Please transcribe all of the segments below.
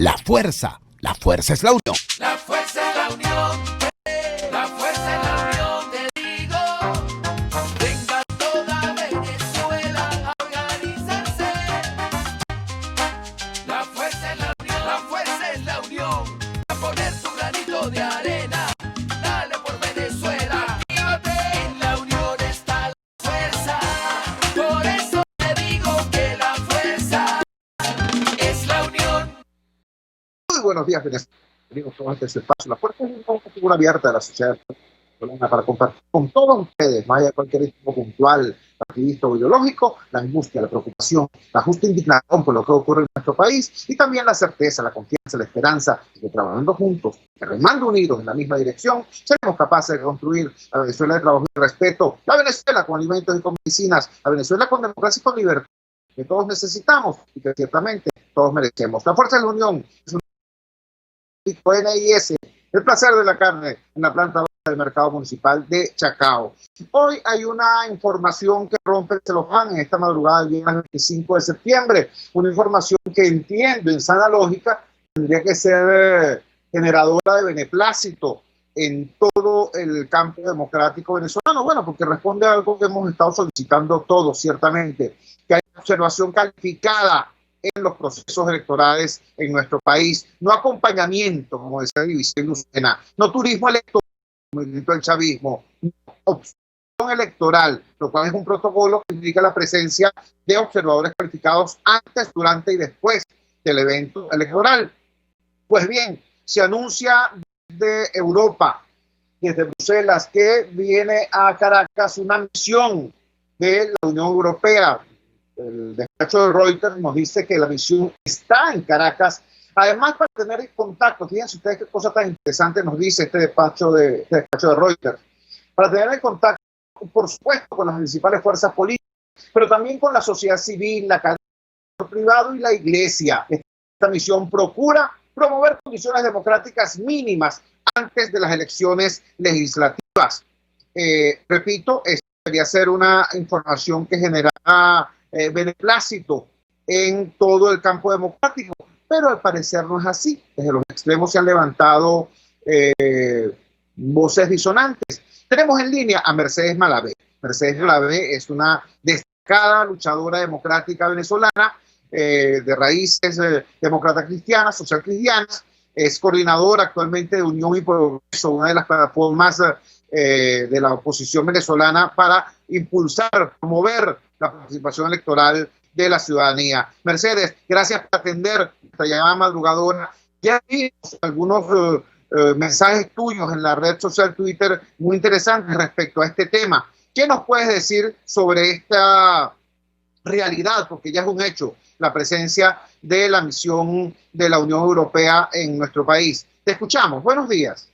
La fuerza es la unión. La fuerza es la unión. La fuerza es la unión, te digo. Venga toda Venezuela a organizarse. La fuerza es la unión. La fuerza es la unión. A poner tu granito de arena. Dale por Venezuela. Actívate. En la unión está la fuerza. Por eso te digo que la fuerza es la unión. Muy buenos días, Venezuela. Venimos con este espacio. La fuerza es una figura abierta de la sociedad venezolana para compartir con todos ustedes, más allá de cualquier tipo puntual, partidista o ideológico, la angustia, la preocupación, la justa indignación por lo que ocurre en nuestro país y también la certeza, la confianza, la esperanza de que trabajando juntos, remando unidos en la misma dirección, seremos capaces de construir la Venezuela de trabajo y respeto, la Venezuela con alimentos y con medicinas, la Venezuela con democracia y con libertad, que todos necesitamos y que ciertamente todos merecemos. La fuerza de la unión es un NIS, el placer de la carne en la planta baja del mercado municipal de Chacao. Hoy hay una información que rompe el celofán en esta madrugada del viernes 25 de septiembre, una información que entiendo en sana lógica tendría que ser generadora de beneplácito en todo el campo democrático venezolano, bueno, porque responde a algo que hemos estado solicitando todos, ciertamente, que hay observación calificada en los procesos electorales en nuestro país, no acompañamiento, como decía División Lucena, no turismo electoral, como gritó el chavismo, no opción electoral, lo cual es un protocolo que indica la presencia de observadores calificados antes, durante y después del evento electoral. Pues bien, se anuncia de Europa, desde Bruselas, que viene a Caracas una misión de la Unión Europea. El despacho de Reuters nos dice que la misión está en Caracas. Además, para tener contacto, fíjense ustedes qué cosa tan interesante nos dice este despacho de Reuters. Para tener el contacto, por supuesto, con las principales fuerzas políticas, pero también con la sociedad civil, la cadena privada y la iglesia. Esta misión procura promover condiciones democráticas mínimas antes de las elecciones legislativas. Repito, esta debería ser una información que generará beneplácito en todo el campo democrático, pero al parecer no es así. Desde los extremos se han levantado voces disonantes. Tenemos en línea a Mercedes Malavé. Mercedes Malavé es una destacada luchadora democrática venezolana de raíces demócratas cristianas, social cristianas. Es coordinadora actualmente de Unión y Progreso, una de las plataformas de la oposición venezolana para impulsar, promover la participación electoral de la ciudadanía. Mercedes, gracias por atender esta llamada madrugadora. Ya vimos algunos mensajes tuyos en la red social Twitter muy interesantes respecto a este tema. ¿Qué nos puedes decir sobre esta realidad? Porque ya es un hecho la presencia de la misión de la Unión Europea en nuestro país. Te escuchamos. Buenos días.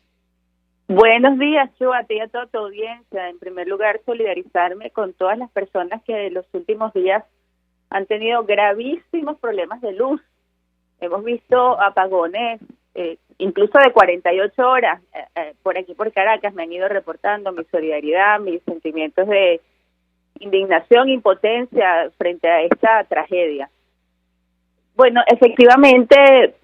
Buenos días, yo a ti y a toda tu audiencia. En primer lugar, solidarizarme con todas las personas que en los últimos días han tenido gravísimos problemas de luz. Hemos visto apagones, incluso de 48 horas. Por aquí, por Caracas, me han ido reportando mi solidaridad, mis sentimientos de indignación, impotencia frente a esta tragedia. Bueno, efectivamente,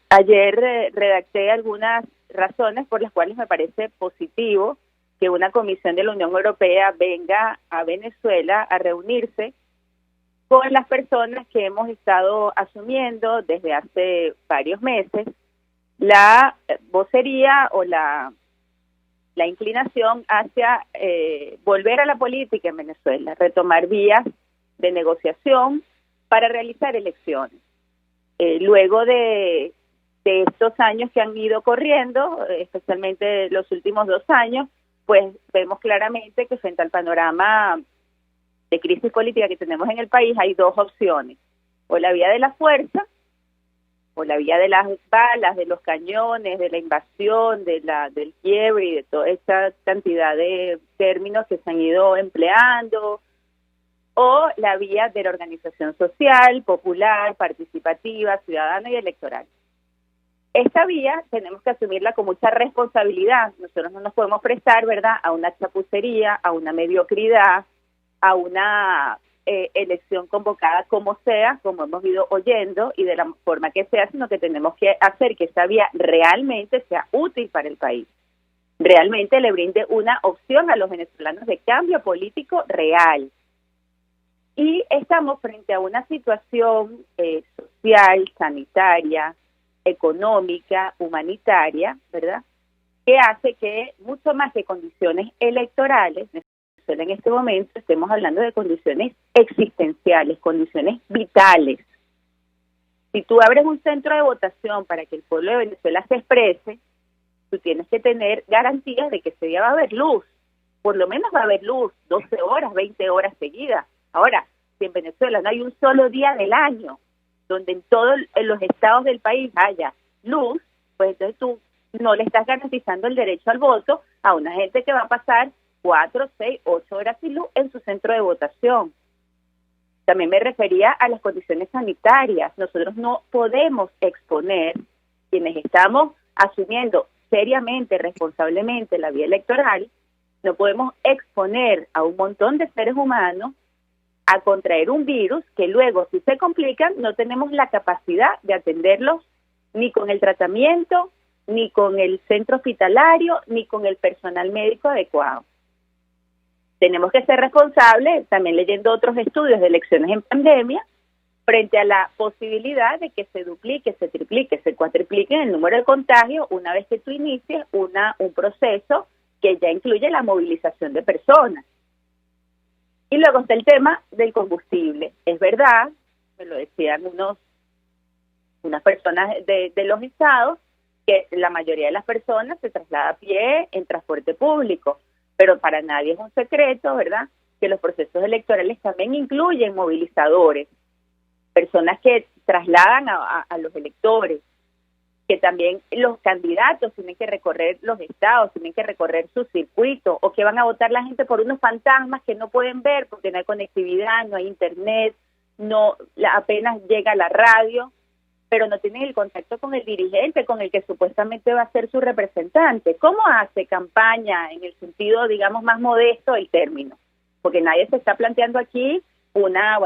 ayer redacté algunas razones por las cuales me parece positivo que una comisión de la Unión Europea venga a Venezuela a reunirse con las personas que hemos estado asumiendo desde hace varios meses la vocería o la inclinación hacia volver a la política en Venezuela, retomar vías de negociación para realizar elecciones. Luego de estos años que han ido corriendo, especialmente los últimos 2 años, pues vemos claramente que frente al panorama de crisis política que tenemos en el país hay 2 opciones: o la vía de la fuerza, o la vía de las balas, de los cañones, de la invasión, del quiebre y de toda esta cantidad de términos que se han ido empleando, o la vía de la organización social, popular, participativa, ciudadana y electoral. Esta vía tenemos que asumirla con mucha responsabilidad. Nosotros no nos podemos prestar, ¿verdad?, a una chapucería, a una mediocridad, a una elección convocada como sea, como hemos ido oyendo, y de la forma que sea, sino que tenemos que hacer que esta vía realmente sea útil para el país, realmente le brinde una opción a los venezolanos de cambio político real. Y estamos frente a una situación social, sanitaria, económica, humanitaria, ¿verdad?, que hace que mucho más que condiciones electorales, en este momento estemos hablando de condiciones existenciales, condiciones vitales. Si tú abres un centro de votación para que el pueblo de Venezuela se exprese, tú tienes que tener garantías de que ese día va a haber luz, por lo menos va a haber luz, 12 horas, 20 horas seguidas. Ahora, si en Venezuela no hay un solo día del año donde en todos los estados del país haya luz, pues entonces tú no le estás garantizando el derecho al voto a una gente que va a pasar 4, 6, 8 horas sin luz en su centro de votación. También me refería a las condiciones sanitarias. Nosotros no podemos exponer, quienes estamos asumiendo seriamente, responsablemente la vía electoral, no podemos exponer a un montón de seres humanos a contraer un virus que luego, si se complican, no tenemos la capacidad de atenderlos ni con el tratamiento, ni con el centro hospitalario, ni con el personal médico adecuado. Tenemos que ser responsables, también leyendo otros estudios de elecciones en pandemia, frente a la posibilidad de que se duplique, se triplique, se cuatriplique el número de contagios una vez que tú inicies un proceso que ya incluye la movilización de personas. Y luego está el tema del combustible. Es verdad, me lo decían unas personas de los estados, que la mayoría de las personas se traslada a pie en transporte público, pero para nadie es un secreto, ¿verdad?, que los procesos electorales también incluyen movilizadores, personas que trasladan a los electores, que también los candidatos tienen que recorrer los estados, tienen que recorrer su circuito, o que van a votar la gente por unos fantasmas que no pueden ver porque no hay conectividad, no hay internet, apenas llega la radio, pero no tienen el contacto con el dirigente, con el que supuestamente va a ser su representante. ¿Cómo hace campaña en el sentido, digamos, más modesto del término? Porque nadie se está planteando aquí una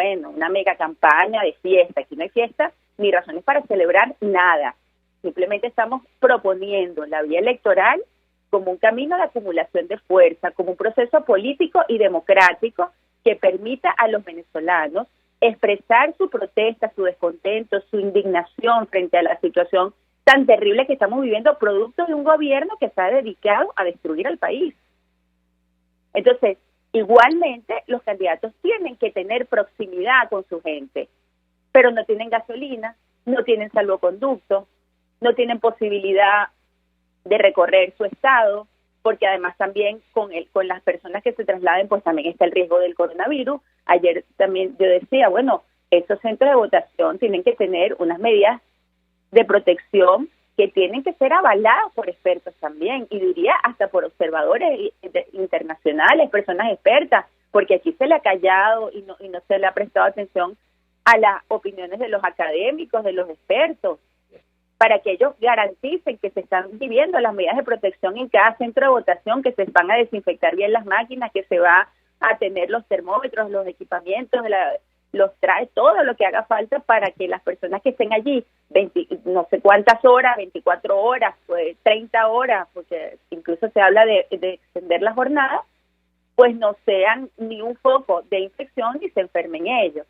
mega campaña de fiesta. Aquí no hay fiesta ni razones para celebrar nada. Simplemente estamos proponiendo la vía electoral como un camino de acumulación de fuerza, como un proceso político y democrático que permita a los venezolanos expresar su protesta, su descontento, su indignación frente a la situación tan terrible que estamos viviendo, producto de un gobierno que está dedicado a destruir al país. Entonces, igualmente, los candidatos tienen que tener proximidad con su gente, pero no tienen gasolina, no tienen salvoconducto, no tienen posibilidad de recorrer su estado, porque además también con las personas que se trasladen, pues también está el riesgo del coronavirus. Ayer también yo decía, estos centros de votación tienen que tener unas medidas de protección que tienen que ser avaladas por expertos también, y diría hasta por observadores internacionales, personas expertas, porque aquí se le ha callado y no se le ha prestado atención a las opiniones de los académicos, de los expertos, para que ellos garanticen que se están viviendo las medidas de protección en cada centro de votación, que se van a desinfectar bien las máquinas, que se va a tener los termómetros, los equipamientos, los trajes, todo lo que haga falta para que las personas que estén allí, no sé cuántas horas, 24 horas, pues 30 horas, porque incluso se habla de extender la jornada, pues no sean ni un foco de infección ni se enfermen ellos.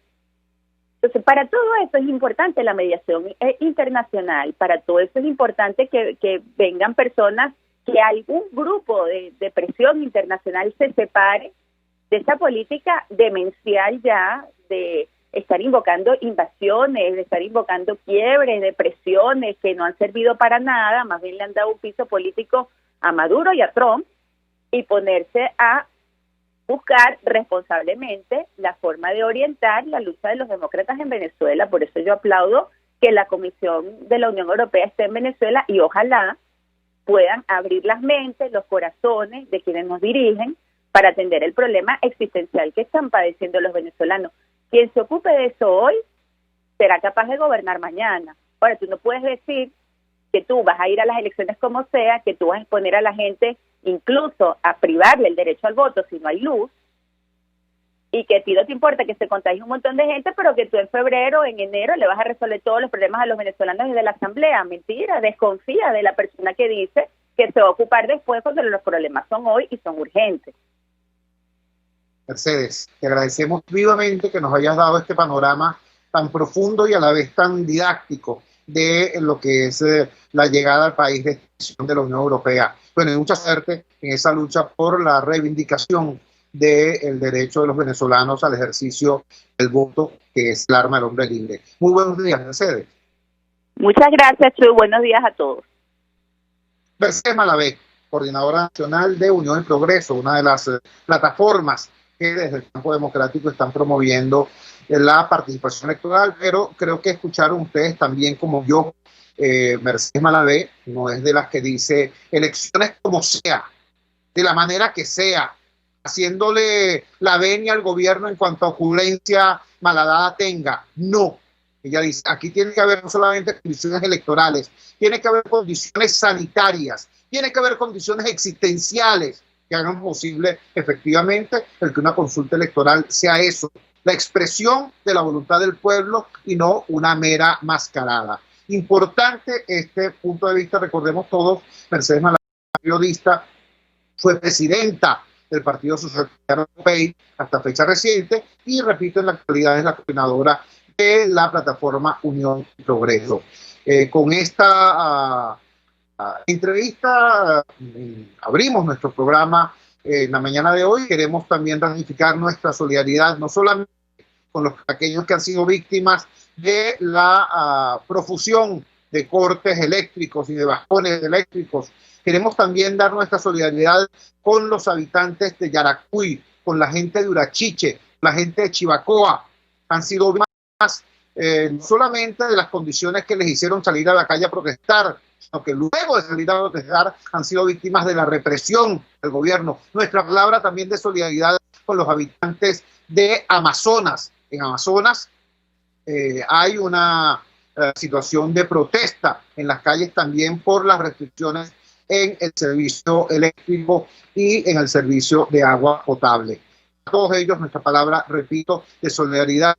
Entonces, para todo eso es importante la mediación internacional, para todo eso es importante que vengan personas, que algún grupo de presión internacional se separe de esa política demencial ya de estar invocando invasiones, de estar invocando quiebres, depresiones que no han servido para nada, más bien le han dado un piso político a Maduro y a Trump, y ponerse a buscar responsablemente la forma de orientar la lucha de los demócratas en Venezuela. Por eso yo aplaudo que la Comisión de la Unión Europea esté en Venezuela y ojalá puedan abrir las mentes, los corazones de quienes nos dirigen para atender el problema existencial que están padeciendo los venezolanos. Quien se ocupe de eso hoy será capaz de gobernar mañana. Ahora, tú no puedes decir que tú vas a ir a las elecciones como sea, que tú vas a exponer a la gente incluso a privarle el derecho al voto si no hay luz, y que a ti no te importa que se contagie un montón de gente, pero que tú en febrero, en enero, le vas a resolver todos los problemas a los venezolanos desde la Asamblea. Mentira, desconfía de la persona que dice que se va a ocupar después cuando los problemas son hoy y son urgentes. Mercedes, te agradecemos vivamente que nos hayas dado este panorama tan profundo y a la vez tan didáctico de lo que es la llegada al país de extensión de la Unión Europea. Bueno, y mucha suerte en esa lucha por la reivindicación del derecho de los venezolanos al ejercicio del voto, que es el arma del hombre libre. Muy buenos días, Mercedes. Muchas gracias, Chuy. Buenos días a todos. Mercedes Malavé, coordinadora nacional de Unión y Progreso, una de las plataformas que desde el campo democrático están promoviendo la participación electoral, pero creo que escucharon ustedes también como yo, Mercedes Malavé no es de las que dice elecciones como sea, de la manera que sea, haciéndole la venia al gobierno en cuanto a opulencia malhadada tenga. No. Ella dice, aquí tiene que haber no solamente condiciones electorales, tiene que haber condiciones sanitarias, tiene que haber condiciones existenciales que hagan posible efectivamente el que una consulta electoral sea eso, la expresión de la voluntad del pueblo y no una mera mascarada. Importante este punto de vista, recordemos todos, Mercedes Malavé, periodista, fue presidenta del Partido Socialista Europeo hasta fecha reciente y, repito, en la actualidad es la coordinadora de la plataforma Unión y Progreso. Con esta entrevista abrimos nuestro programa en la mañana de hoy. Queremos también ratificar nuestra solidaridad, no solamente con aquellos que han sido víctimas de la profusión de cortes eléctricos y de bajones eléctricos. Queremos también dar nuestra solidaridad con los habitantes de Yaracuy, con la gente de Urachiche, la gente de Chivacoa. Han sido víctimas no solamente de las condiciones que les hicieron salir a la calle a protestar, sino que luego de salir a protestar han sido víctimas de la represión del gobierno. Nuestra palabra también de solidaridad con los habitantes de Amazonas. En Amazonas hay una situación de protesta en las calles también por las restricciones en el servicio eléctrico y en el servicio de agua potable. A todos ellos nuestra palabra, repito, de solidaridad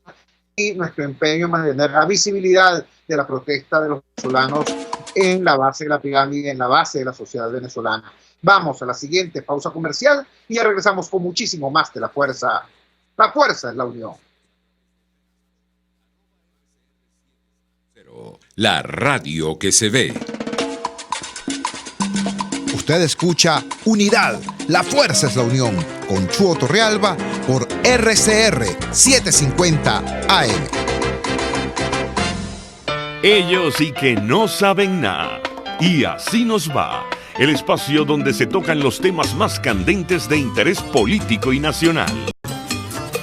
y nuestro empeño en mantener la visibilidad de la protesta de los venezolanos en la base de la pirámide, en la base de la sociedad venezolana. Vamos a la siguiente pausa comercial y ya regresamos con muchísimo más de La Fuerza. La fuerza es la unión. La radio que se ve. Usted escucha Unidad, la fuerza es la unión, con Chuo Torrealba por RCR 750 AM. Ellos sí que no saben nada. Y así nos va. El espacio donde se tocan los temas más candentes de interés político y nacional.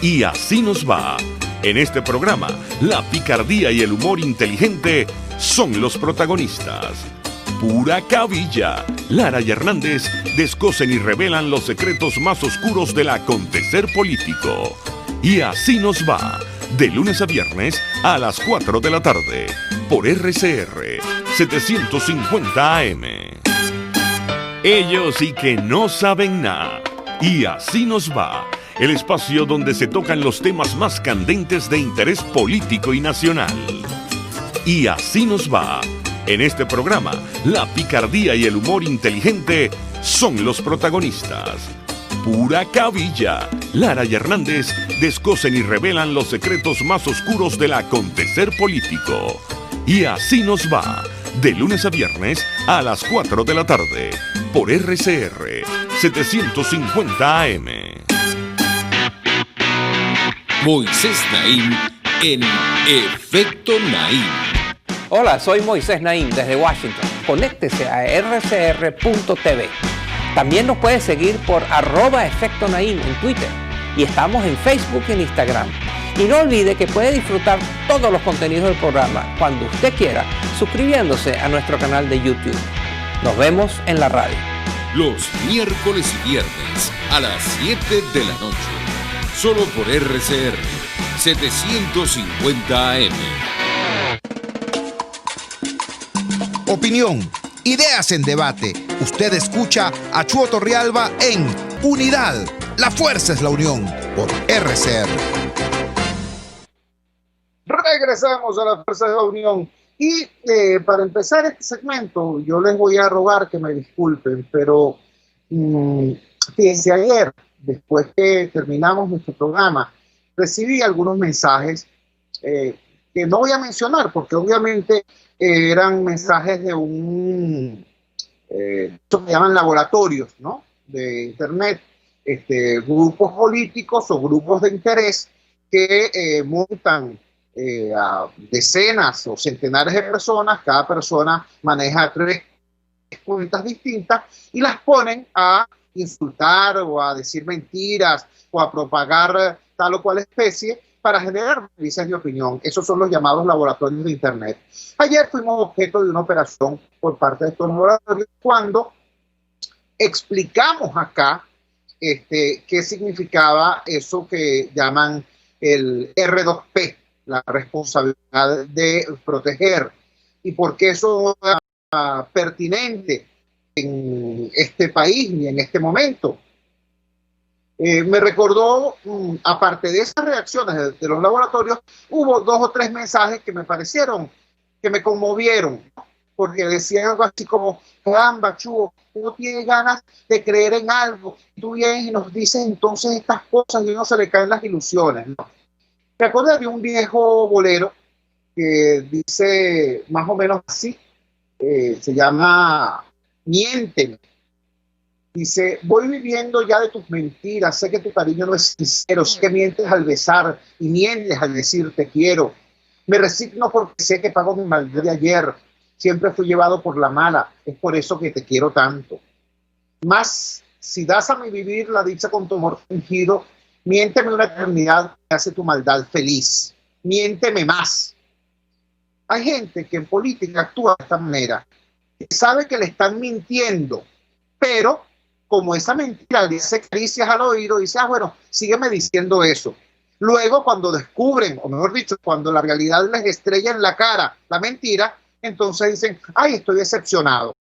Y así nos va. En este programa, la picardía y el humor inteligente son los protagonistas. Pura cabilla. Lara y Hernández descosen y revelan los secretos más oscuros del acontecer político. Y así nos va. De lunes a viernes a las 4 de la tarde. Por RCR 750 AM. Ellos sí que no saben nada. Y así nos va. El espacio donde se tocan los temas más candentes de interés político y nacional. Y así nos va. En este programa, la picardía y el humor inteligente son los protagonistas. Pura cabilla. Lara y Hernández descosen y revelan los secretos más oscuros del acontecer político. Y así nos va. De lunes a viernes a las 4 de la tarde. Por RCR 750 AM. Moisés Naim en Efecto Naim. Hola, soy Moisés Naim desde Washington. Conéctese a rcr.tv. También nos puede seguir por @Efecto Naim en Twitter. Y estamos en Facebook y en Instagram. Y no olvide que puede disfrutar todos los contenidos del programa cuando usted quiera, suscribiéndose a nuestro canal de YouTube. Nos vemos en la radio. Los miércoles y viernes a las 7 de la noche. Solo por RCR 750 AM. Opinión, ideas en debate. Usted escucha a Chuo Torrealba en Unidad, la fuerza es la unión, por RCR. Regresamos a la Fuerza de la Unión. Y para empezar este segmento, yo les voy a rogar que me disculpen, pero fíjense, ayer, después que terminamos nuestro programa, recibí algunos mensajes que no voy a mencionar, porque obviamente eran mensajes de esto que llaman laboratorios, ¿no? De Internet, grupos políticos o grupos de interés que montan a decenas o centenares de personas. Cada persona maneja 3 cuentas distintas y las ponen a insultar o a decir mentiras o a propagar tal o cual especie para generar noticias de opinión. Esos son los llamados laboratorios de Internet. Ayer fuimos objeto de una operación por parte de estos laboratorios cuando explicamos acá qué significaba eso que llaman el R2P, la responsabilidad de proteger, y por qué eso es pertinente en este país y en este momento. Me recordó, aparte de esas reacciones de los laboratorios, hubo 2 o 3 mensajes que me parecieron, que me conmovieron, porque decían algo así como: caramba, Chuo, uno tiene ganas de creer en algo, tú vienes y nos dices entonces estas cosas y a uno se le caen las ilusiones, ¿no? Me acordé de un viejo bolero que dice más o menos así, se llama Miénteme. Dice: voy viviendo ya de tus mentiras, sé que tu cariño no es sincero, sé que mientes al besar y mientes al decir te quiero. Me resigno porque sé que pago mi maldad de ayer, siempre fui llevado por la mala, es por eso que te quiero tanto. Más si das a mi vivir la dicha con tu amor fingido, miénteme una eternidad que hace tu maldad feliz. Miénteme más. Hay gente que en política actúa de esta manera, que sabe que le están mintiendo, pero como esa mentira le dice caricias al oído, dice: ah, bueno, sígueme diciendo eso. Luego, cuando descubren, o mejor dicho, cuando la realidad les estrella en la cara la mentira, entonces dicen: ay, estoy decepcionado.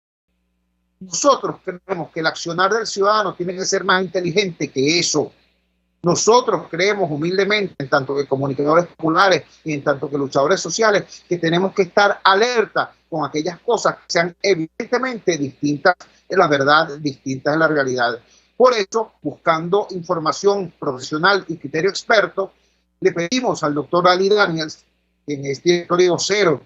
Nosotros creemos que el accionar del ciudadano tiene que ser más inteligente que eso. Nosotros creemos humildemente, en tanto que comunicadores populares y en tanto que luchadores sociales, que tenemos que estar alerta con aquellas cosas que sean evidentemente distintas de la verdad, distintas de la realidad. Por eso, buscando información profesional y criterio experto, le pedimos al doctor Ali Daniels, quien es director y vocero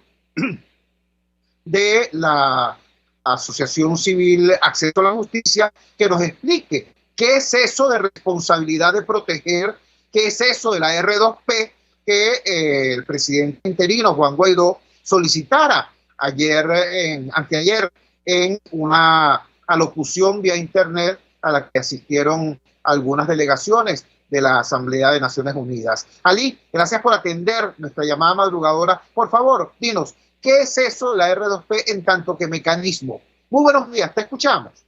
de la Asociación Civil Acceso a la Justicia, que nos explique qué es eso de responsabilidad de proteger, qué es eso de la R2P que el presidente interino Juan Guaidó solicitara anteayer en una alocución vía internet a la que asistieron algunas delegaciones de la Asamblea de Naciones Unidas. Ali, gracias por atender nuestra llamada madrugadora. Por favor, dinos, ¿qué es eso de la R2P en tanto que mecanismo? Muy buenos días, te escuchamos.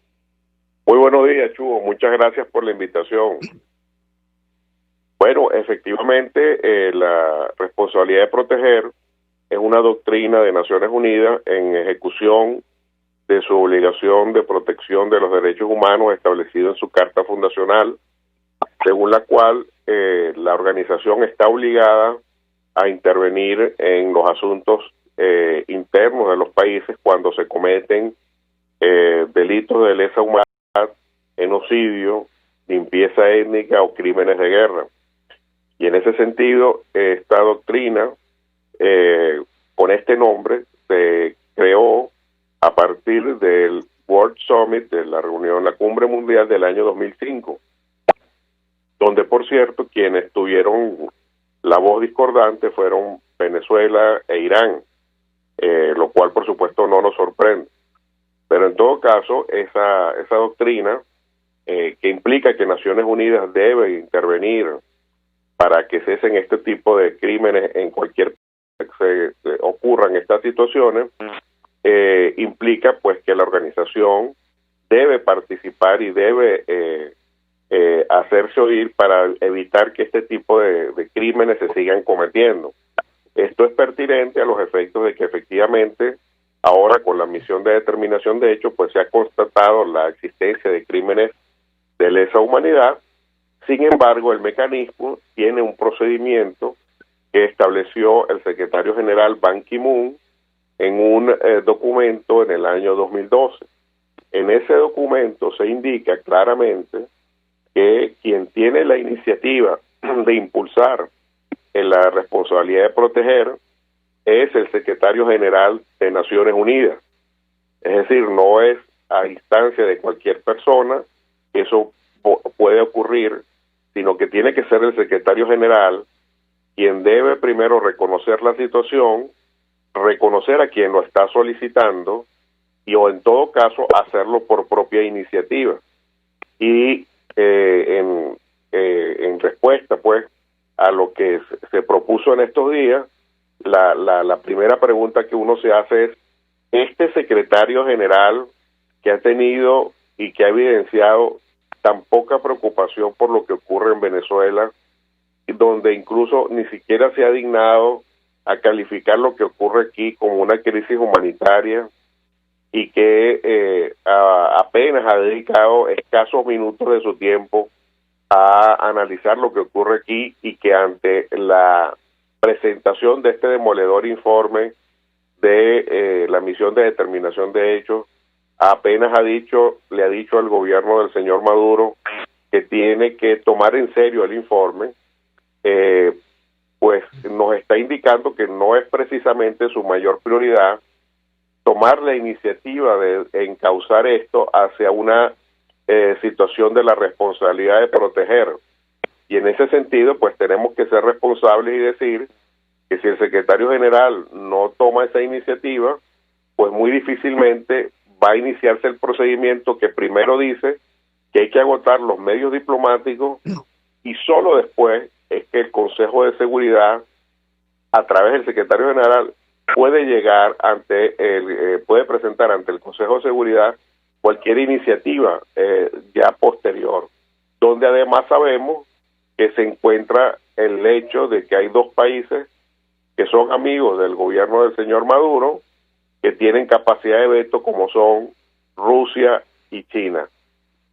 Muy buenos días, Chugo. Muchas gracias por la invitación. Bueno, efectivamente, la responsabilidad de proteger es una doctrina de Naciones Unidas en ejecución de su obligación de protección de los derechos humanos establecido en su Carta Fundacional, según la cual la organización está obligada a intervenir en los asuntos internos de los países cuando se cometen delitos de lesa humanidad, genocidio, limpieza étnica o crímenes de guerra. Y en ese sentido, esta doctrina, con este nombre, se creó a partir del World Summit, de la reunión, la Cumbre Mundial del año 2005, donde, por cierto, quienes tuvieron la voz discordante fueron Venezuela e Irán, lo cual, por supuesto, no nos sorprende. Pero en todo caso, esa doctrina, que implica que Naciones Unidas debe intervenir para que cesen este tipo de crímenes en cualquier que se ocurran estas situaciones, implica pues que la organización debe participar y debe hacerse oír para evitar que este tipo de crímenes se sigan cometiendo. Esto es pertinente a los efectos de que efectivamente ahora con la misión de determinación de hechos pues se ha constatado la existencia de crímenes de lesa humanidad Sin embargo, el mecanismo tiene un procedimiento que estableció el secretario general Ban Ki-moon en un documento en el año 2012. En ese documento se indica claramente que quien tiene la iniciativa de impulsar la responsabilidad de proteger es el secretario general de Naciones Unidas. Es decir, no es a instancia de cualquier persona que eso puede ocurrir, sino que tiene que ser el secretario general quien debe primero reconocer la situación, reconocer a quien lo está solicitando o en todo caso hacerlo por propia iniciativa. Y en respuesta pues a lo que se propuso en estos días, la primera pregunta que uno se hace es: este secretario general que ha tenido y que ha evidenciado tan poca preocupación por lo que ocurre en Venezuela, donde incluso ni siquiera se ha dignado a calificar lo que ocurre aquí como una crisis humanitaria, y que apenas ha dedicado escasos minutos de su tiempo a analizar lo que ocurre aquí, y que ante la presentación de este demoledor informe de la misión de determinación de hechos, apenas le ha dicho al gobierno del señor Maduro que tiene que tomar en serio el informe, pues nos está indicando que no es precisamente su mayor prioridad tomar la iniciativa de encauzar esto hacia una situación de la responsabilidad de proteger. Y en ese sentido, pues tenemos que ser responsables y decir que si el secretario general no toma esa iniciativa, pues muy difícilmente va a iniciarse el procedimiento que primero dice que hay que agotar los medios diplomáticos, y solo después es que el Consejo de Seguridad, a través del secretario general, puede llegar puede presentar ante el Consejo de Seguridad cualquier iniciativa ya posterior, donde además sabemos que se encuentra el hecho de que hay dos países que son amigos del gobierno del señor Maduro, que tienen capacidad de veto, como son Rusia y China.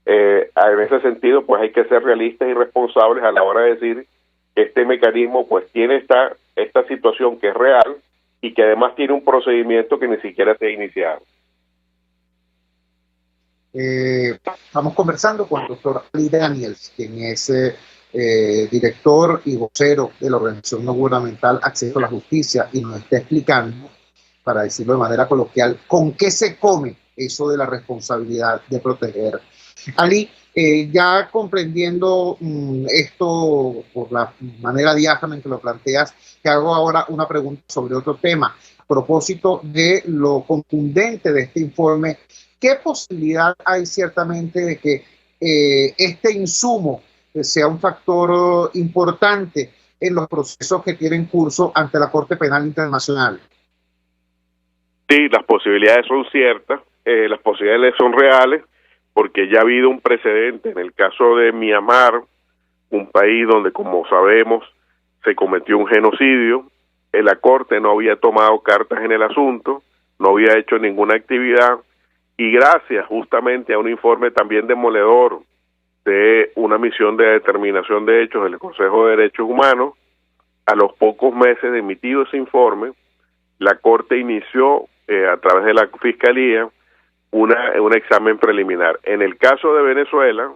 En ese sentido, pues hay que ser realistas y responsables a la hora de decir que este mecanismo pues tiene esta situación que es real, y que además tiene un procedimiento que ni siquiera se ha iniciado. Estamos conversando con el doctor Ali Daniels, quien es director y vocero de la organización no gubernamental Acceso a la Justicia, y nos está explicando, para decirlo de manera coloquial, con qué se come eso de la responsabilidad de proteger. Ali, ya comprendiendo esto por la manera diáfana en que lo planteas, te hago ahora una pregunta sobre otro tema. A propósito de lo contundente de este informe, ¿qué posibilidad hay ciertamente de que este insumo sea un factor importante en los procesos que tienen curso ante la Corte Penal Internacional? Sí, las posibilidades son ciertas, las posibilidades son reales, porque ya ha habido un precedente en el caso de Myanmar, un país donde, como sabemos, se cometió un genocidio. La Corte no había tomado cartas en el asunto, no había hecho ninguna actividad, y gracias justamente a un informe también demoledor de una misión de determinación de hechos del Consejo de Derechos Humanos, a los pocos meses de emitido ese informe, la Corte inició a través de la Fiscalía un examen preliminar. En el caso de Venezuela,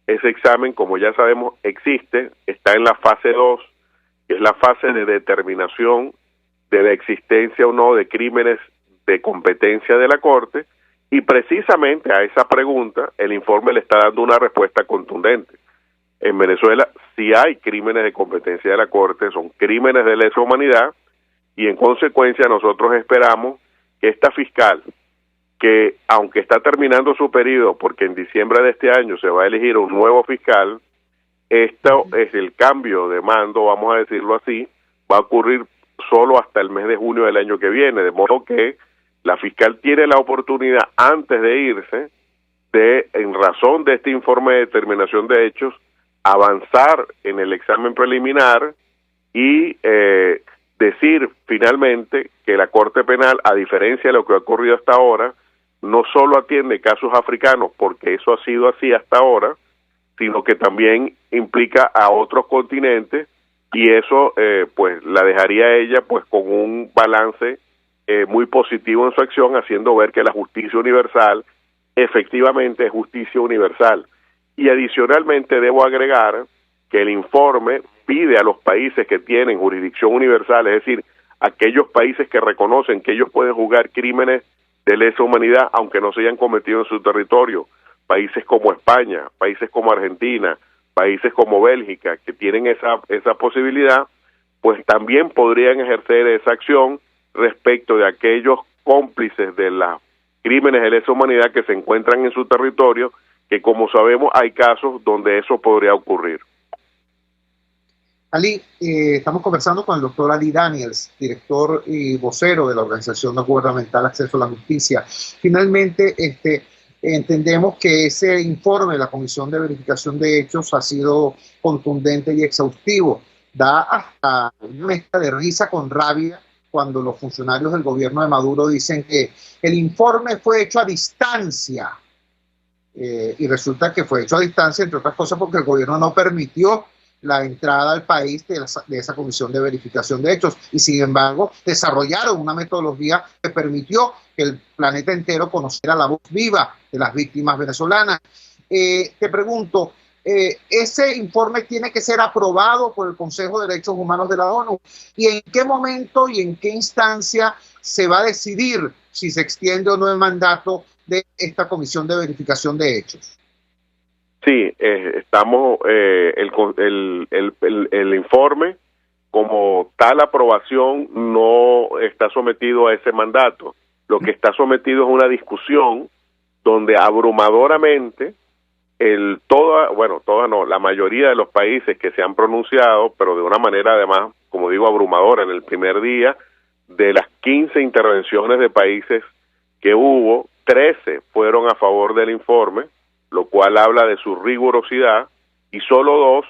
ese examen, como ya sabemos, existe, está en la fase 2, que es la fase de determinación de la existencia o no de crímenes de competencia de la Corte, y precisamente a esa pregunta el informe le está dando una respuesta contundente. En Venezuela sí hay crímenes de competencia de la Corte, son crímenes de lesa humanidad, y en consecuencia nosotros esperamos que esta fiscal, que aunque está terminando su periodo, porque en diciembre de este año se va a elegir un nuevo fiscal, esto es el cambio de mando, vamos a decirlo así, va a ocurrir solo hasta el mes de junio del año que viene, de modo que la fiscal tiene la oportunidad, antes de irse, en razón de este informe de determinación de hechos, avanzar en el examen preliminar y decir finalmente que la Corte Penal, a diferencia de lo que ha ocurrido hasta ahora, no solo atiende casos africanos, porque eso ha sido así hasta ahora, sino que también implica a otros continentes, y eso pues la dejaría a ella pues con un balance muy positivo en su acción, haciendo ver que la justicia universal efectivamente es justicia universal. Y adicionalmente debo agregar que el informe pide a los países que tienen jurisdicción universal, es decir, aquellos países que reconocen que ellos pueden juzgar crímenes de lesa humanidad aunque no se hayan cometido en su territorio, países como España, países como Argentina, países como Bélgica, que tienen esa posibilidad, pues también podrían ejercer esa acción respecto de aquellos cómplices de los crímenes de lesa humanidad que se encuentran en su territorio, que como sabemos hay casos donde eso podría ocurrir. Ali, estamos conversando con el doctor Ali Daniels, director y vocero de la Organización No Gubernamental Acceso a la Justicia. Finalmente, entendemos que ese informe de la Comisión de Verificación de Hechos ha sido contundente y exhaustivo. Da hasta una mezcla de risa con rabia cuando los funcionarios del gobierno de Maduro dicen que el informe fue hecho a distancia. Y resulta que fue hecho a distancia, entre otras cosas, porque el gobierno no permitió la entrada al país de esa comisión de verificación de hechos, y sin embargo desarrollaron una metodología que permitió que el planeta entero conociera la voz viva de las víctimas venezolanas. Te pregunto, ¿ese informe tiene que ser aprobado por el Consejo de Derechos Humanos de la ONU? ¿Y en qué momento y en qué instancia se va a decidir si se extiende o no el mandato de esta comisión de verificación de hechos? Sí, estamos el informe como tal aprobación no está sometido a ese mandato. Lo que está sometido es una discusión donde abrumadoramente la mayoría de los países que se han pronunciado, pero de una manera además, como digo, abrumadora, en el primer día de las 15 intervenciones de países que hubo, 13 fueron a favor del informe, lo cual habla de su rigurosidad, y solo 2,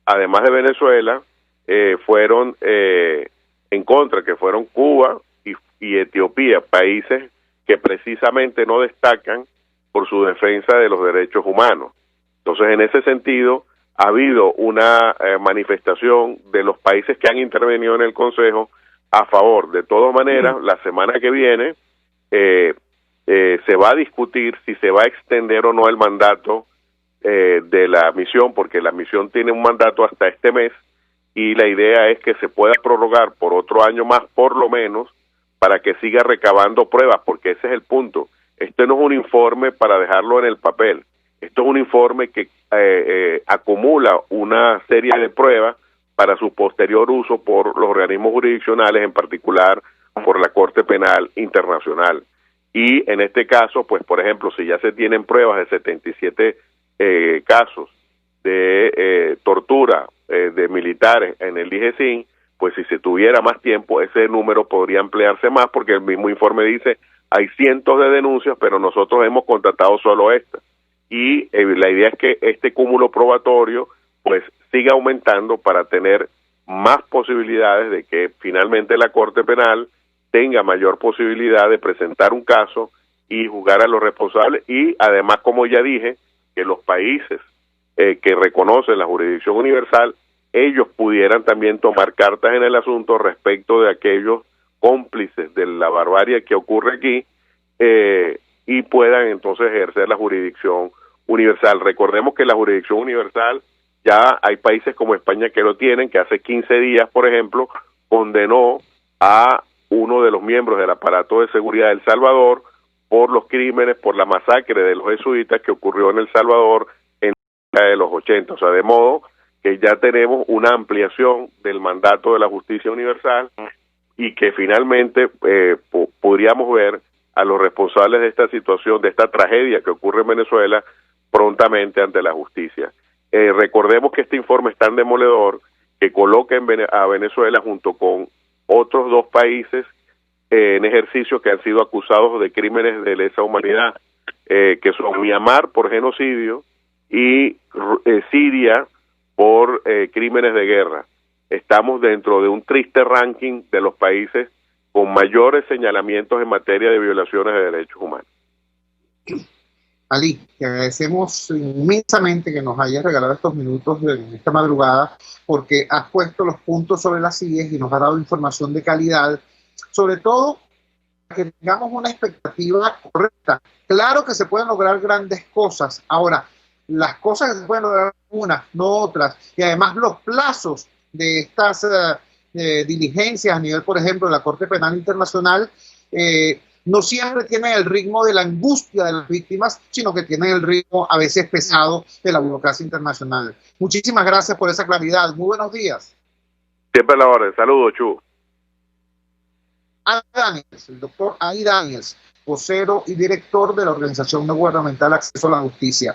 además de Venezuela, fueron en contra, que fueron Cuba y Etiopía, países que precisamente no destacan por su defensa de los derechos humanos. Entonces, en ese sentido, ha habido una manifestación de los países que han intervenido en el Consejo a favor. De todas maneras, la semana que viene se va a discutir si se va a extender o no el mandato de la misión, porque la misión tiene un mandato hasta este mes, y la idea es que se pueda prorrogar por otro año más, por lo menos, para que siga recabando pruebas, porque ese es el punto. Este no es un informe para dejarlo en el papel, esto es un informe que acumula una serie de pruebas para su posterior uso por los organismos jurisdiccionales, en particular por la Corte Penal Internacional. Y en este caso, pues por ejemplo, si ya se tienen pruebas de 77 casos de tortura de militares en el IGCIN, pues si se tuviera más tiempo, ese número podría ampliarse más, porque el mismo informe dice, hay cientos de denuncias, pero nosotros hemos constatado solo esta. Y la idea es que este cúmulo probatorio pues siga aumentando para tener más posibilidades de que finalmente la Corte Penal tenga mayor posibilidad de presentar un caso y juzgar a los responsables, y además, como ya dije, que los países que reconocen la jurisdicción universal, ellos pudieran también tomar cartas en el asunto respecto de aquellos cómplices de la barbarie que ocurre aquí, y puedan entonces ejercer la jurisdicción universal. Recordemos que la jurisdicción universal ya hay países como España que lo tienen, que hace 15 días, por ejemplo, condenó a uno de los miembros del aparato de seguridad de El Salvador por los crímenes, por la masacre de los jesuitas que ocurrió en El Salvador en la década de los 80. O sea, de modo que ya tenemos una ampliación del mandato de la justicia universal, y que finalmente podríamos ver a los responsables de esta situación, de esta tragedia que ocurre en Venezuela, prontamente ante la justicia. Recordemos que este informe es tan demoledor que coloca a Venezuela junto con otros 2 países en ejercicio que han sido acusados de crímenes de lesa humanidad, que son Myanmar por genocidio y Siria por crímenes de guerra. Estamos dentro de un triste ranking de los países con mayores señalamientos en materia de violaciones de derechos humanos. Ali, te agradecemos inmensamente que nos hayas regalado estos minutos en esta madrugada, porque has puesto los puntos sobre las sillas y nos has dado información de calidad, sobre todo para que tengamos una expectativa correcta. Claro que se pueden lograr grandes cosas. Ahora, las cosas que se pueden lograr unas, no otras, y además los plazos de estas diligencias a nivel, por ejemplo, de la Corte Penal Internacional, no siempre tienen el ritmo de la angustia de las víctimas, sino que tienen el ritmo a veces pesado de la burocracia internacional. Muchísimas gracias por esa claridad. Muy buenos días. Siempre a la orden. Saludos, Chu. Daniels, el doctor Ari Daniels, vocero y director de la Organización No Gubernamental Acceso a la Justicia.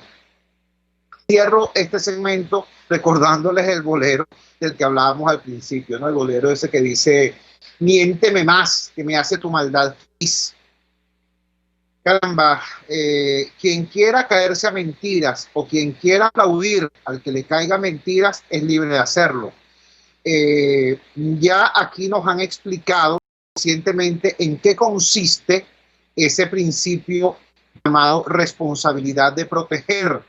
Cierro este segmento recordándoles el bolero del que hablábamos al principio, ¿no? El bolero ese que dice: miénteme más, que me hace tu maldad feliz. Caramba, quien quiera caerse a mentiras o quien quiera aplaudir al que le caiga mentiras es libre de hacerlo. Ya aquí nos han explicado recientemente en qué consiste ese principio llamado responsabilidad de proteger.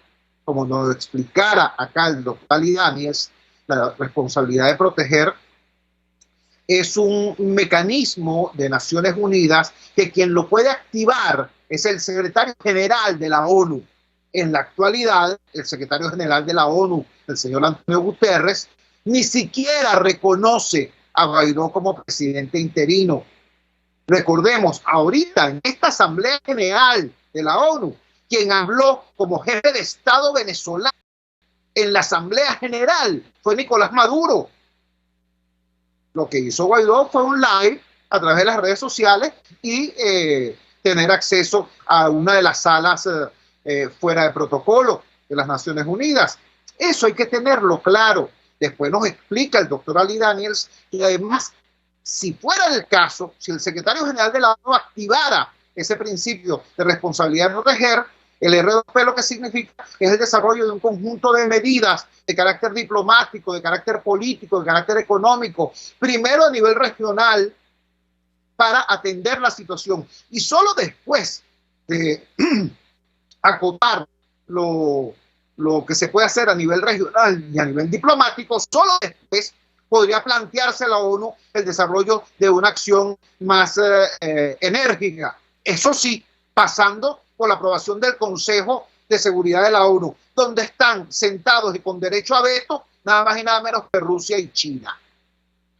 Como nos lo explicara acá el doctor Ali Daniels, la responsabilidad de proteger es un mecanismo de Naciones Unidas que quien lo puede activar es el secretario general de la ONU. En la actualidad, el secretario general de la ONU, el señor Antonio Guterres, ni siquiera reconoce a Guaidó como presidente interino. Recordemos, ahorita en esta Asamblea General de la ONU, quien habló como jefe de Estado venezolano en la Asamblea General fue Nicolás Maduro. Lo que hizo Guaidó fue un live a través de las redes sociales y tener acceso a una de las salas fuera de protocolo de las Naciones Unidas. Eso hay que tenerlo claro. Después nos explica el doctor Ali Daniels y además, si fuera el caso, si el secretario general de la ONU activara ese principio de responsabilidad de proteger, el R2P lo que significa es el desarrollo de un conjunto de medidas de carácter diplomático, de carácter político, de carácter económico, primero a nivel regional para atender la situación y solo después de acotar lo que se puede hacer a nivel regional y a nivel diplomático, solo después podría plantearse la ONU el desarrollo de una acción más enérgica. Eso sí, pasando por la aprobación del Consejo de Seguridad de la ONU, donde están sentados y con derecho a veto nada más y nada menos que Rusia y China.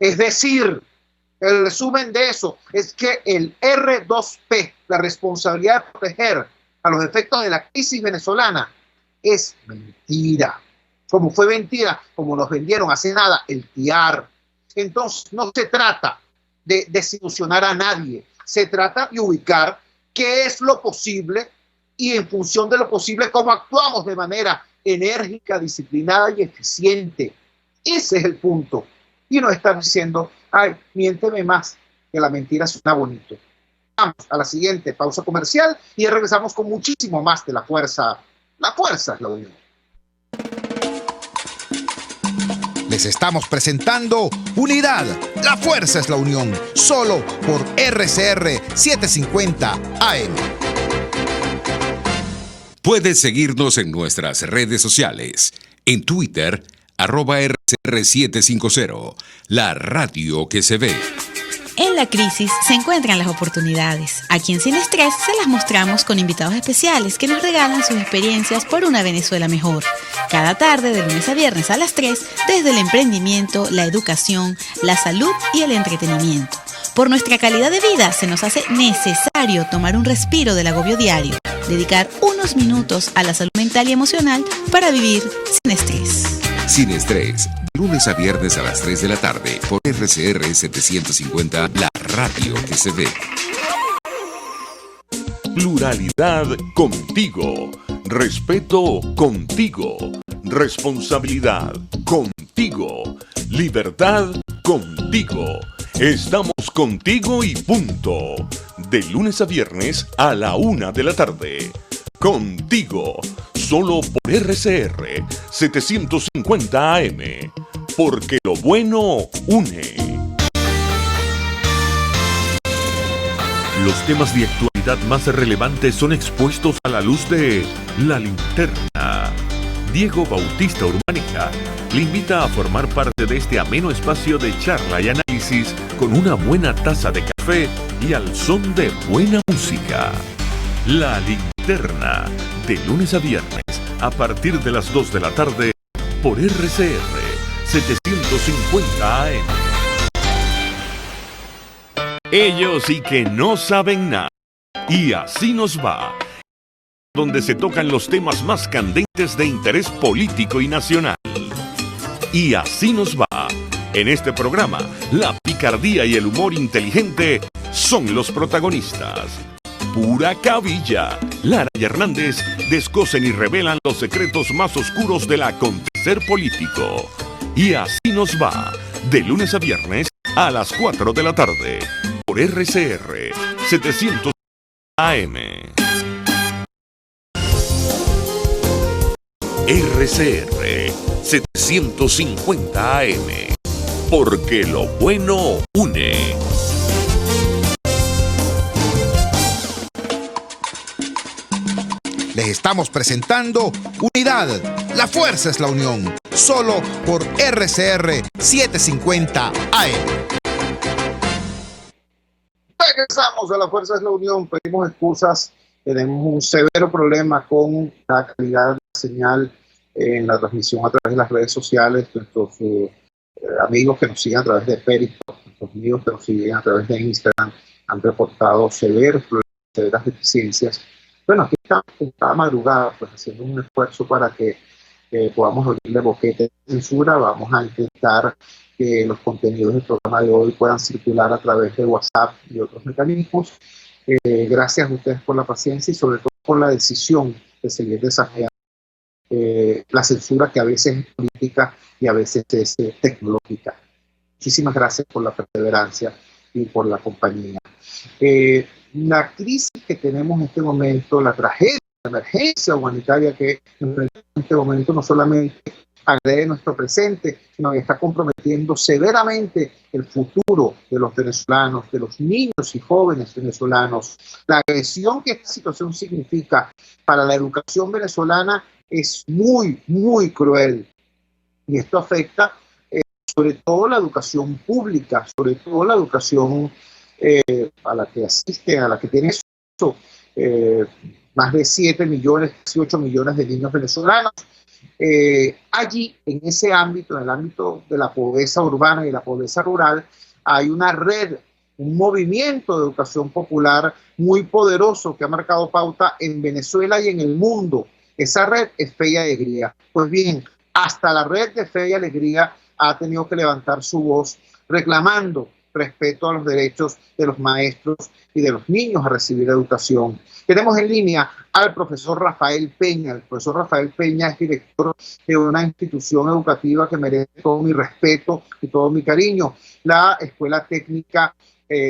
Es decir, el resumen de eso es que el R2P, la responsabilidad de proteger a los efectos de la crisis venezolana, es mentira. Como fue mentira, como nos vendieron hace nada, el TIAR. Entonces, no se trata de desilusionar a nadie, se trata de ubicar qué es lo posible y en función de lo posible cómo actuamos de manera enérgica, disciplinada y eficiente. Ese es el punto. Y no estar diciendo, ay, miénteme más, que la mentira suena bonito. Vamos a la siguiente pausa comercial y regresamos con muchísimo más de la fuerza. La fuerza es la unión. Les estamos presentando Unidad, la fuerza es la unión, solo por RCR 750 AM. Puedes seguirnos en nuestras redes sociales. En Twitter, @RCR750, la radio que se ve. En la crisis se encuentran las oportunidades. Aquí en Sin Estrés se las mostramos con invitados especiales que nos regalan sus experiencias por una Venezuela mejor. Cada tarde, de lunes a viernes a las 3, desde el emprendimiento, la educación, la salud y el entretenimiento. Por nuestra calidad de vida se nos hace necesario tomar un respiro del agobio diario, dedicar unos minutos a la salud mental y emocional para vivir sin estrés. Sin Estrés, lunes a viernes a las 3 de la tarde por RCR 750, la radio que se ve. Pluralidad contigo. Respeto contigo. Responsabilidad contigo. Libertad contigo. Estamos contigo y punto. De lunes a viernes a la 1 de la tarde. Contigo. Solo por RCR 750 AM. Porque lo bueno une. Los temas de actualidad actualidad más relevantes son expuestos a la luz de La Linterna. Diego Bautista Urbaneja le invita a formar parte de este ameno espacio de charla y análisis con una buena taza de café y al son de buena música. La Linterna, de lunes a viernes, a partir de las 2 de la tarde, por RCR 750 AM. Ellos sí que no saben nada. Y así nos va. Donde se tocan los temas más candentes de interés político y nacional. Y así nos va. En este programa, la picardía y el humor inteligente son los protagonistas. Pura cabilla. Lara y Hernández descosen y revelan los secretos más oscuros del acontecer político. Y así nos va. De lunes a viernes a las 4 de la tarde. Por RCR 700 AM. RCR 750 AM. Porque lo bueno une. Les estamos presentando Unidad. La fuerza es la unión. Solo por RCR 750 AM. Regresamos a La Fuerza es la Unión. Pedimos excusas. Tenemos un severo problema con la calidad de la señal en la transmisión a través de las redes sociales. Nuestros amigos que nos siguen a través de Periscope, nuestros amigos que nos siguen a través de Instagram han reportado severos problemas, severas deficiencias. Bueno, aquí estamos cada madrugada pues haciendo un esfuerzo para que podamos abrirle boquete de censura. Vamos a intentar que los contenidos del programa de hoy puedan circular a través de WhatsApp y otros mecanismos. Gracias a ustedes por la paciencia y sobre todo por la decisión de seguir desafiando la censura, que a veces es política y a veces es tecnológica. Muchísimas gracias por la perseverancia y por la compañía. La crisis que tenemos en este momento, la tragedia, la emergencia humanitaria que enfrentamos en este momento, no solamente agrede nuestro presente, sino que está comprometiendo severamente el futuro de los venezolanos, de los niños y jóvenes venezolanos. La agresión que esta situación significa para la educación venezolana es muy, muy cruel. Y esto afecta sobre todo la educación pública, sobre todo la educación a la que asiste, a la que tiene acceso más de 7 millones, 18 millones de niños venezolanos. Allí, en ese ámbito, en el ámbito de la pobreza urbana y la pobreza rural, hay una red, un movimiento de educación popular muy poderoso que ha marcado pauta en Venezuela y en el mundo. Esa red es Fe y Alegría. Pues bien, hasta la red de Fe y Alegría ha tenido que levantar su voz reclamando respeto a los derechos de los maestros y de los niños a recibir educación. Tenemos en línea al profesor Rafael Peña. El profesor Rafael Peña es director de una institución educativa que merece todo mi respeto y todo mi cariño, la Escuela Técnica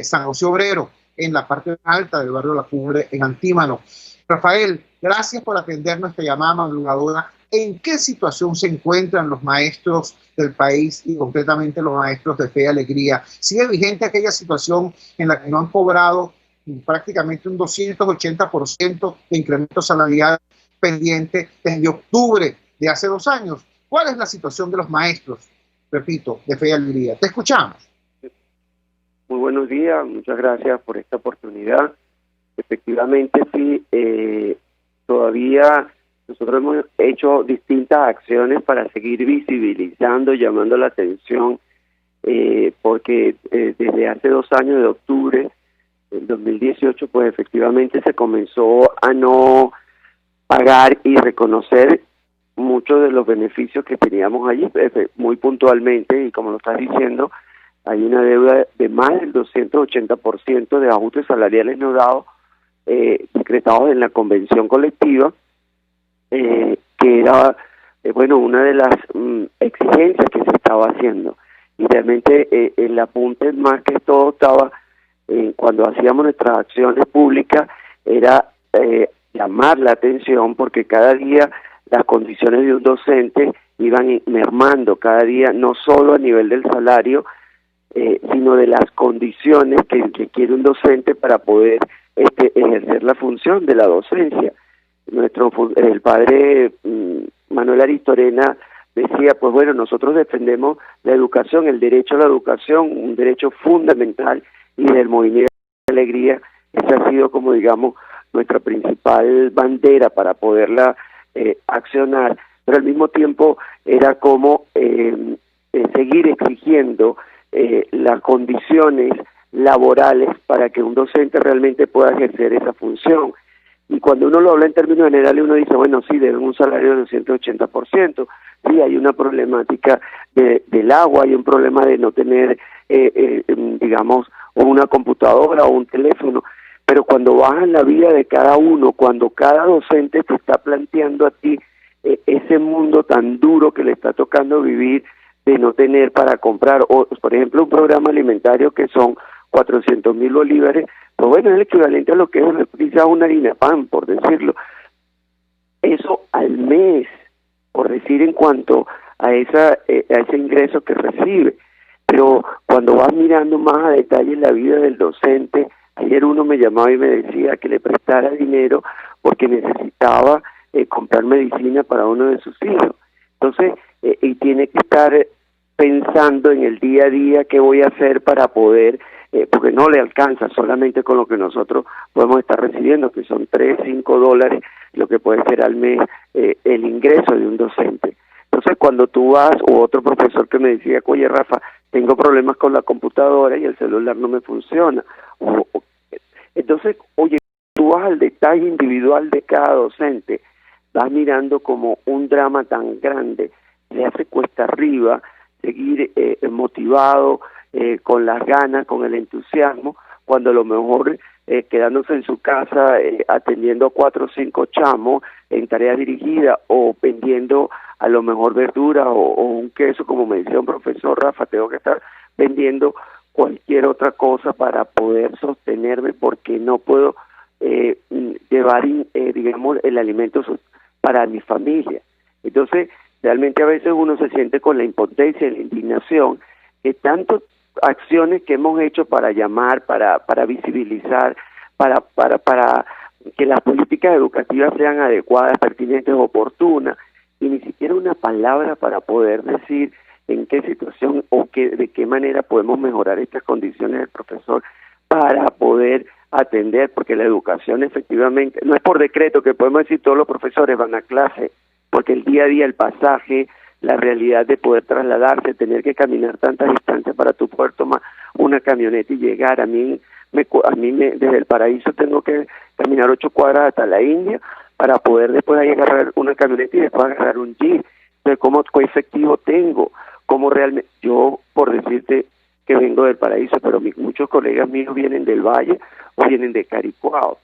San José Obrero, en la parte alta del barrio La Cubre, en Antímano. Rafael, gracias por atender nuestra llamada madrugadora. ¿En qué situación se encuentran los maestros del país y concretamente los maestros de Fe y Alegría? ¿Sigue vigente aquella situación en la que no han cobrado prácticamente un 280% de incremento salarial pendiente desde octubre de hace 2 años? ¿Cuál es la situación de los maestros, repito, de Fe y Alegría? Te escuchamos. Muy buenos días, muchas gracias por esta oportunidad. Efectivamente, sí, todavía nosotros hemos hecho distintas acciones para seguir visibilizando, llamando la atención, porque desde hace 2 años, de octubre del 2018, pues efectivamente se comenzó a no pagar y reconocer muchos de los beneficios que teníamos allí, muy puntualmente, y como lo estás diciendo, hay una deuda de más del 280% de ajustes salariales no dados, decretados en la convención colectiva, que era una de las exigencias que se estaba haciendo. Y realmente el apunte más que todo estaba cuando hacíamos nuestras acciones públicas, era llamar la atención, porque cada día las condiciones de un docente iban mermando, cada día, no solo a nivel del salario, sino de las condiciones que quiere un docente para poder ejercer la función de la docencia. El padre Manuel Aristorena decía, pues bueno, nosotros defendemos la educación, el derecho a la educación, un derecho fundamental, y del movimiento de alegría, esa ha sido como digamos nuestra principal bandera para poderla accionar, pero al mismo tiempo era como seguir exigiendo las condiciones laborales para que un docente realmente pueda ejercer esa función. Y cuando uno lo habla en términos generales, uno dice, bueno, sí, deben un salario del 180%, sí, hay una problemática del agua, hay un problema de no tener, digamos, una computadora o un teléfono, pero cuando vas en la vida de cada uno, cuando cada docente te está planteando a ti ese mundo tan duro que le está tocando vivir, de no tener para comprar, o por ejemplo un programa alimentario que son 400.000 bolívares, pues bueno, es el equivalente a lo que es quizás una harina pan, por decirlo. Eso al mes, por decir, en cuanto a ese ingreso que recibe. Pero cuando vas mirando más a detalle la vida del docente, ayer uno me llamaba y me decía que le prestara dinero porque necesitaba comprar medicina para uno de sus hijos. Entonces, y tiene que estar pensando en el día a día qué voy a hacer para poder, porque no le alcanza solamente con lo que nosotros podemos estar recibiendo, que son $3-5, lo que puede ser al mes el ingreso de un docente. Entonces, cuando tú vas, o otro profesor que me decía, oye Rafa, tengo problemas con la computadora y el celular no me funciona. Entonces, oye, tú vas al detalle individual de cada docente, vas mirando como un drama tan grande, le hace cuesta arriba seguir motivado, con las ganas, con el entusiasmo, cuando a lo mejor quedándose en su casa atendiendo a 4 o 5 chamos en tarea dirigida, o vendiendo a lo mejor verdura o un queso, como me decía un profesor, Rafa, tengo que estar vendiendo cualquier otra cosa para poder sostenerme, porque no puedo llevar, digamos, el alimento para mi familia. Entonces, realmente a veces uno se siente con la impotencia y la indignación que tantas acciones que hemos hecho para llamar, para visibilizar, para que las políticas educativas sean adecuadas, pertinentes, oportunas, y ni siquiera una palabra para poder decir en qué situación o de qué manera podemos mejorar estas condiciones del profesor para poder atender, porque la educación efectivamente, no es por decreto que podemos decir todos los profesores van a clase, porque el día a día, el pasaje, la realidad de poder trasladarse, tener que caminar tantas distancias para tú poder tomar una camioneta y llegar, a mí desde el Paraíso tengo que caminar 8 cuadras hasta la India para poder después ahí agarrar una camioneta y después agarrar un jeep. Entonces, ¿cómo efectivo tengo? ¿Cómo realmente? Yo, por decirte que vengo del Paraíso, pero muchos colegas míos vienen del Valle o vienen de Caricuao.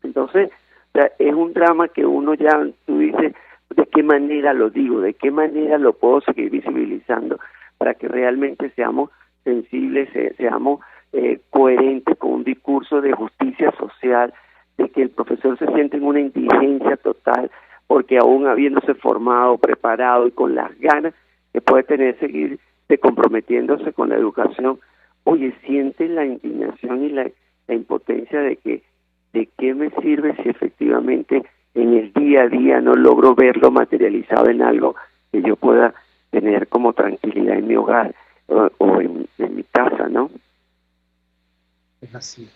Entonces, o sea, es un drama que uno ya, tú dices, ¿de qué manera lo digo? ¿De qué manera lo puedo seguir visibilizando para que realmente seamos sensibles, seamos coherentes con un discurso de justicia social, de que el profesor se siente en una indigencia total, porque aún habiéndose formado, preparado y con las ganas que puede tener seguir comprometiéndose con la educación, oye, siente la indignación y la impotencia de que de qué me sirve si efectivamente en el día a día no logro verlo materializado en algo que yo pueda tener como tranquilidad en mi hogar o en mi casa, ¿no? Es así.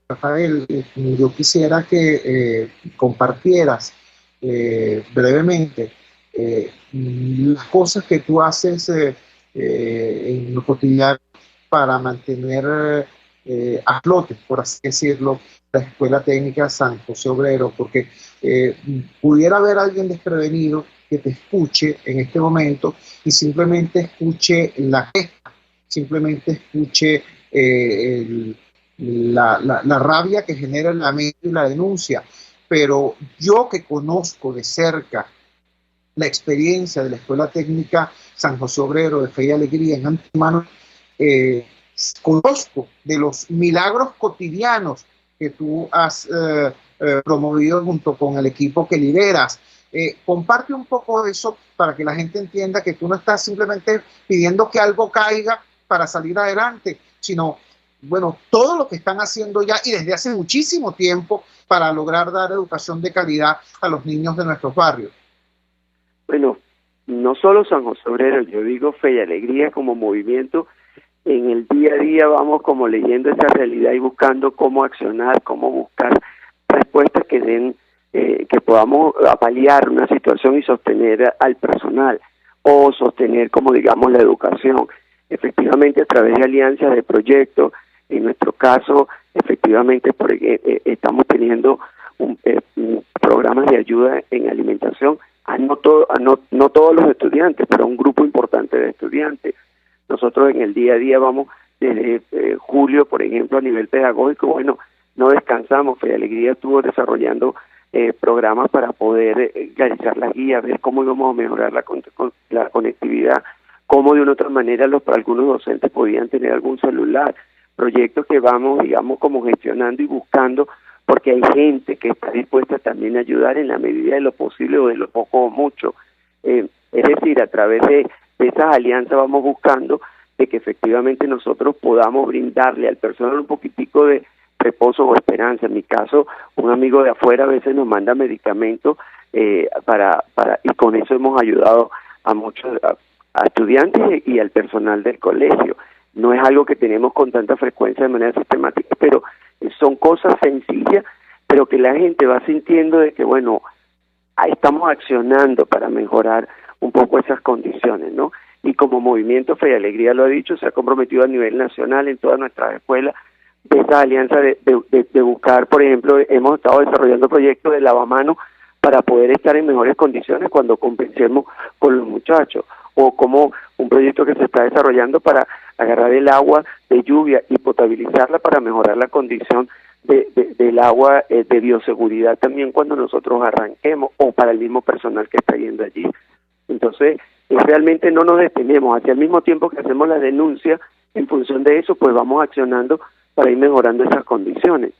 Rafael, yo quisiera que compartieras brevemente las cosas que tú haces en lo cotidiano para mantener a flote, por así decirlo, la Escuela Técnica San José Obrero, porque pudiera haber alguien desprevenido que te escuche en este momento y simplemente escuche la queja, simplemente escuche la rabia que genera el lamento y la denuncia. Pero yo, que conozco de cerca la experiencia de la Escuela Técnica San José Obrero de Fe y Alegría en antemano, conozco de los milagros cotidianos que tú has promovido junto con el equipo que lideras. Comparte un poco de eso para que la gente entienda que tú no estás simplemente pidiendo que algo caiga para salir adelante, sino bueno, todo lo que están haciendo ya y desde hace muchísimo tiempo para lograr dar educación de calidad a los niños de nuestros barrios. Bueno, no solo San José Obrero, yo digo Fe y Alegría como movimiento, en el día a día vamos como leyendo esa realidad y buscando cómo accionar, cómo buscar respuestas que den, que podamos paliar una situación y sostener al personal o sostener, como digamos, la educación. Efectivamente, a través de alianzas de proyectos, en nuestro caso, efectivamente, estamos teniendo programas de ayuda en alimentación no todos los estudiantes, pero un grupo importante de estudiantes. Nosotros en el día a día vamos desde julio, por ejemplo, a nivel pedagógico, bueno, no descansamos. Fe y Alegría estuvo desarrollando programas para poder realizar las guías, ver cómo íbamos a mejorar la conectividad, cómo de una u otra manera algunos docentes podían tener algún celular, proyectos que vamos, digamos, como gestionando y buscando, porque hay gente que está dispuesta también a ayudar en la medida de lo posible o de lo poco o mucho. Es decir, a través de esas alianzas vamos buscando de que efectivamente nosotros podamos brindarle al personal un poquitico de reposo o esperanza. En mi caso, un amigo de afuera a veces nos manda medicamentos y con eso hemos ayudado a muchos a estudiantes y al personal del colegio. No es algo que tenemos con tanta frecuencia de manera sistemática, pero son cosas sencillas, pero que la gente va sintiendo de que, bueno, estamos accionando para mejorar un poco esas condiciones, ¿no? Y como Movimiento Fe y Alegría lo ha dicho, se ha comprometido a nivel nacional en todas nuestras escuelas de esa alianza de buscar, por ejemplo, hemos estado desarrollando proyectos de lavamanos para poder estar en mejores condiciones cuando compensemos con los muchachos, o como un proyecto que se está desarrollando para agarrar el agua de lluvia y potabilizarla para mejorar la condición del agua de bioseguridad también cuando nosotros arranquemos, o para el mismo personal que está yendo allí. Entonces, realmente no nos detenemos, hacia el mismo tiempo que hacemos la denuncia, en función de eso, pues vamos accionando para ir mejorando esas condiciones.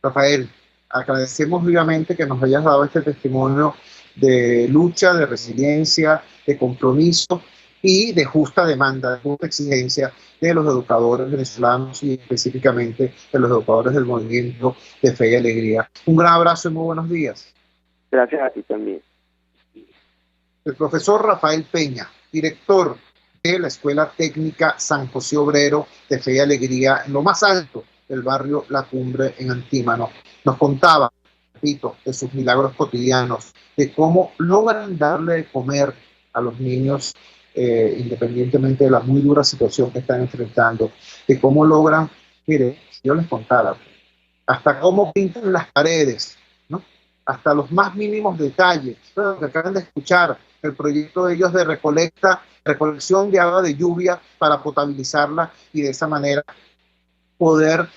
Rafael, agradecemos vivamente que nos hayas dado este testimonio de lucha, de resiliencia, de compromiso y de justa demanda, de justa exigencia de los educadores venezolanos y específicamente de los educadores del Movimiento de Fe y Alegría. Un gran abrazo y muy buenos días. Gracias a ti también. El profesor Rafael Peña, director de la Escuela Técnica San José Obrero de Fe y Alegría, en lo más alto del barrio La Cumbre en Antímano, nos contaba, repito, de sus milagros cotidianos, de cómo logran darle de comer a los niños independientemente de la muy dura situación que están enfrentando, de cómo logran, mire, si yo les contara, hasta cómo pintan las paredes, ¿no? Hasta los más mínimos detalles. Lo que acaban de escuchar, el proyecto de ellos de recolección de agua de lluvia para potabilizarla y de esa manera poder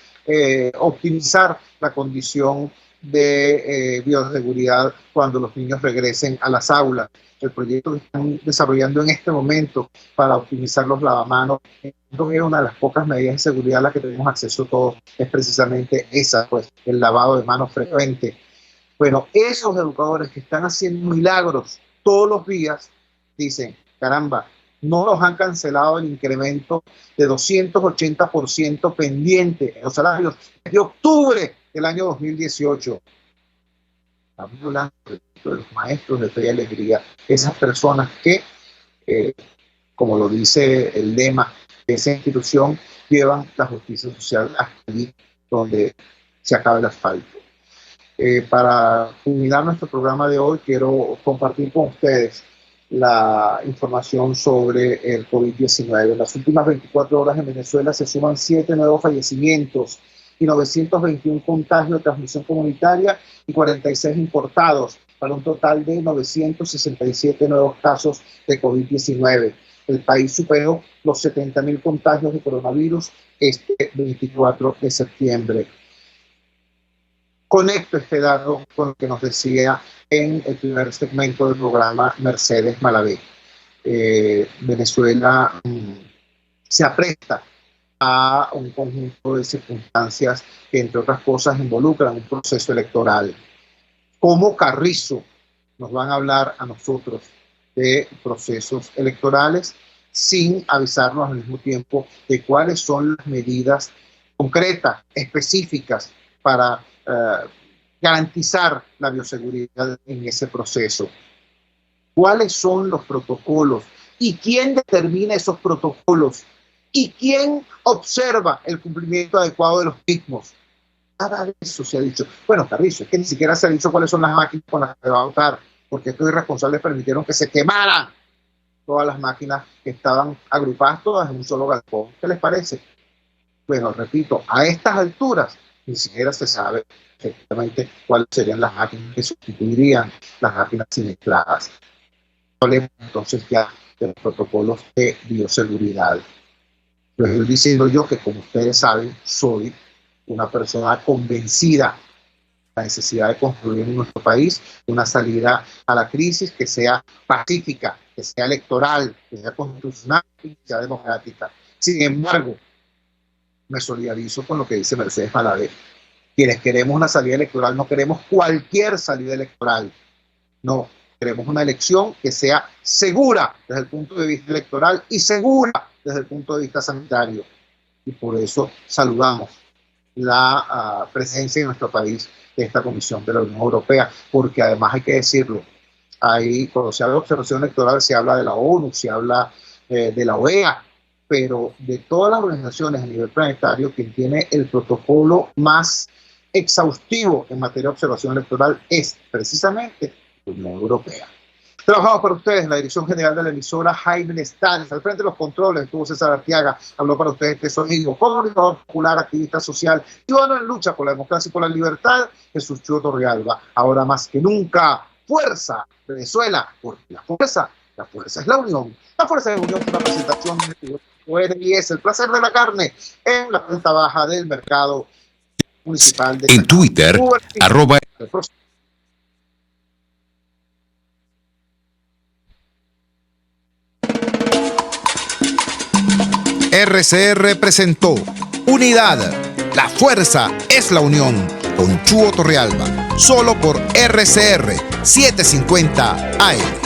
optimizar la condición de bioseguridad cuando los niños regresen a las aulas. El proyecto que están desarrollando en este momento para optimizar los lavamanos es una de las pocas medidas de seguridad a las que tenemos acceso todos, es precisamente esa, pues, el lavado de manos frecuente. Bueno, esos educadores que están haciendo milagros todos los días dicen, caramba, no nos han cancelado el incremento de 280% pendiente en los salarios de octubre del año 2018. Estamos hablando de los maestros de Fe y Alegría, esas personas que, como lo dice el lema de esa institución, llevan la justicia social hasta allí donde se acaba el asfalto. Para culminar nuestro programa de hoy, quiero compartir con ustedes la información sobre el COVID-19. En las últimas 24 horas en Venezuela se suman 7 nuevos fallecimientos y 921 contagios de transmisión comunitaria y 46 importados, para un total de 967 nuevos casos de COVID-19. El país superó los 70.000 contagios de coronavirus este 24 de septiembre. Conecto este dato con lo que nos decía en el primer segmento del programa Mercedes Malavé. Venezuela se apresta a un conjunto de circunstancias que, entre otras cosas, involucran un proceso electoral. ¿Cómo carrizo nos van a hablar a nosotros de procesos electorales sin avisarnos al mismo tiempo de cuáles son las medidas concretas, específicas para garantizar la bioseguridad en ese proceso. ¿Cuáles son los protocolos? ¿Y quién determina esos protocolos? ¿Y quién observa el cumplimiento adecuado de los mismos? Nada de eso se ha dicho. Bueno, Carrizo, es que ni siquiera se ha dicho cuáles son las máquinas con las que se va a votar, porque estos irresponsables permitieron que se quemaran todas las máquinas que estaban agrupadas todas en un solo galpón. ¿Qué les parece? Bueno, repito, a estas alturas ni siquiera se sabe efectivamente cuáles serían las máquinas que sustituirían las máquinas siniestradas. Hablemos entonces ya de los protocolos de bioseguridad. Les estoy diciendo yo que, como ustedes saben, soy una persona convencida de la necesidad de construir en nuestro país una salida a la crisis que sea pacífica, que sea electoral, que sea constitucional y que sea democrática. Sin embargo, me solidarizo con lo que dice Mercedes Malavé. Quienes queremos una salida electoral no queremos cualquier salida electoral. No, queremos una elección que sea segura desde el punto de vista electoral y segura desde el punto de vista sanitario. Y por eso saludamos la presencia en nuestro país de esta Comisión de la Unión Europea, porque además hay que decirlo, ahí cuando se habla de observación electoral se habla de la ONU, se habla de la OEA, pero de todas las organizaciones a nivel planetario, quien tiene el protocolo más exhaustivo en materia de observación electoral es precisamente la Unión Europea. Trabajamos para ustedes en la dirección general de la emisora, Jaime Lestares. Al frente de los controles estuvo César Arteaga, habló para ustedes este sonido, comunicador popular, activista social, ciudadano en lucha por la democracia y por la libertad, Jesús Chúa Torrealba. Ahora más que nunca, fuerza Venezuela, porque la fuerza es la unión. La fuerza de la unión es una presentación de ORS, el placer de la carne, en la planta baja del mercado municipal de en Twitter, RCR presentó Unidad, la fuerza es la unión, con Chúo Torrealba, solo por RCR 750 AM.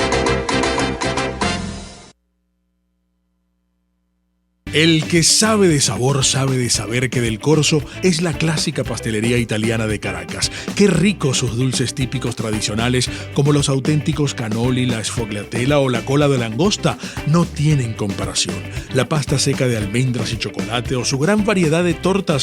El que sabe de sabor sabe de saber que Del Corso es la clásica pastelería italiana de Caracas. Qué ricos sus dulces típicos tradicionales, como los auténticos cannoli, la sfogliatella o la cola de langosta, no tienen comparación. La pasta seca de almendras y chocolate o su gran variedad de tortas